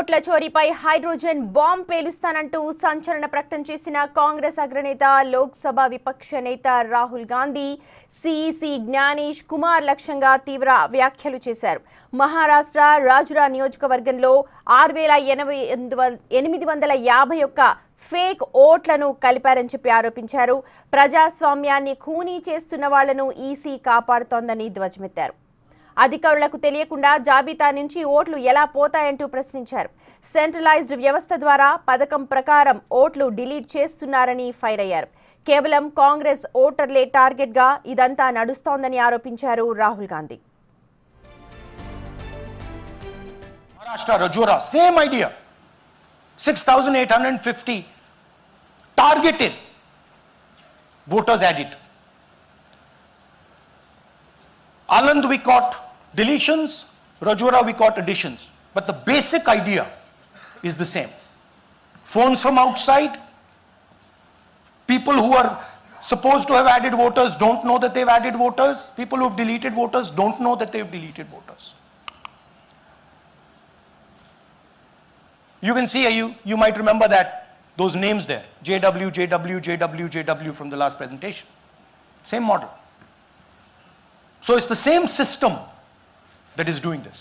ఓట్ల చోరీపై hydrogen bomb పేలుస్తానంటూ సంచలన ప్రకటన చేసిన కాంగ్రెస్ అగ్రనేత లోక్సభ విపక్ష నేత రాహుల్ గాంధీ సిఈసి జ్ఞానేష్ కుమార్ లక్ష్యంగా తీవ్ర వ్యాఖ్యలు చేశారు. మహారాష్ట్ర రాజురా నియోజకవర్గంలో 6851 ఫేక్ ఓట్లను కలిపారని చెప్పి ఆరోపించారు. ప్రజాస్వామ్యాన్ని ఖూనీ చేస్తున్న వాళ్లను ఈసీ కాపాడుతోందని ధ్వజమెత్తారు. అధికారులకు తెలియకుండా జాబితా నుంచి ఓట్లు ఎలా పోతాయంటూ ప్రశ్నించారు. సెంట్రలైజ్డ్ వ్యవస్థ ద్వారా పథకం ప్రకారం ఓట్లు డిలీట్ చేస్తున్నారని ఫైర్ అయ్యారు. కేవలం కాంగ్రెస్ ఓటర్లే టార్గెట్ గా ఇదంతా నడుస్తోందని ఆరోపించారు Rahul Gandhi. Maharashtra, Rajura, same idea. 6,850 targeted voters added. Anand we caught deletions, Rajura we caught additions. But the basic idea is the same. Phones from outside, people who are supposed to have added voters don't know that they've added voters, people who have deleted voters don't know that they've deleted voters. You can see, you might remember that, those names there, JW, JW, JW, JW from the last presentation. Same model. So it's the same system that is doing this.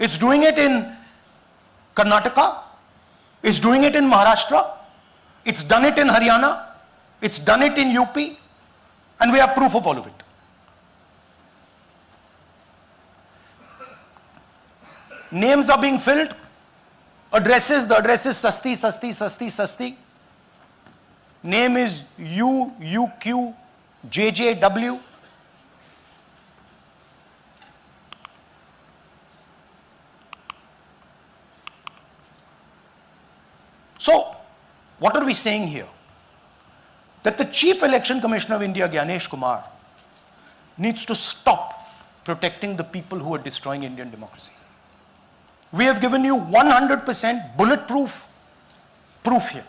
It's doing it in Karnataka, it's doing it in Maharashtra, it's done it in Haryana, it's done it in UP, and we have proof of all of it. Names are being filled, addresses, the address is Sasti, Sasti, Sasti, Sasti. Name is UQ, JJW. So, what are we saying here? That the Chief Election Commissioner of India, Gyanesh Kumar, needs to stop protecting the people who are destroying Indian democracy. We have given you 100% bulletproof proof here.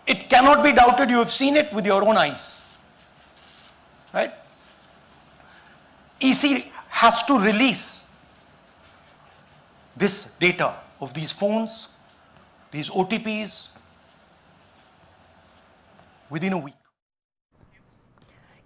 It cannot be doubted. You have seen it with your own eyes. Right? EC has to release this data of these phones, these OTPs, within a week.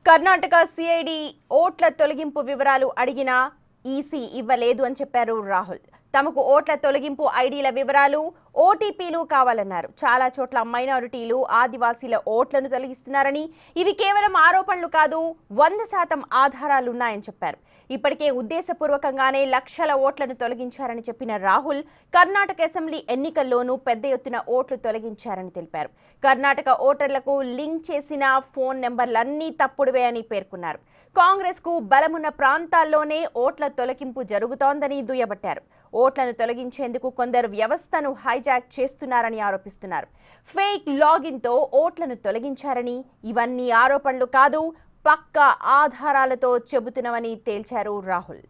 Karnataka CID ఓట్ల తొలగింపు వివరాలు అడిగినా EC ఇవ్వలేదు అని చెప్పారు రాహుల్. తమకు ఓట్ల తొలగింపు ఐడీల వివరాలు, ఓటీపీలు కావాలన్నారు. చాలా చోట్ల మైనారిటీలు, ఆదివాసీల ఓట్లను తొలగిస్తున్నారని, ఇవి కేవలం ఆరోపణలు కాదు, 100% ఆధారాలున్నాయని చెప్పారు. ఇప్పటికే ఉద్దేశపూర్వకంగానే లక్షల ఓట్లను తొలగించారని చెప్పిన రాహుల్, కర్ణాటక అసెంబ్లీ ఎన్నికల్లోనూ పెద్ద ఎత్తున ఓట్లు తొలగించారని తెలిపారు. కర్ణాటక ఓటర్లకు లింక్ చేసిన ఫోన్ నెంబర్లన్నీ తప్పుడువే అని పేర్కొన్నారు. కాంగ్రెస్ కు బలమున్న ప్రాంతాల్లోనే ఓట్ల తొలగింపు జరుగుతోందని దుయ్యబట్టారు. ఓట్లను తొలగించేందుకు కొందరు వ్యవస్థను హైజాక్ చేస్తున్నారని ఆరోపిస్తున్నారు. ఫేక్ లాగిన్తో ఓట్లను తొలగించారని, ఇవన్నీ ఆరోపణలు కాదు, పక్కా ఆధారాలతో చెబుతున్నామని తేల్చారు రాహుల్.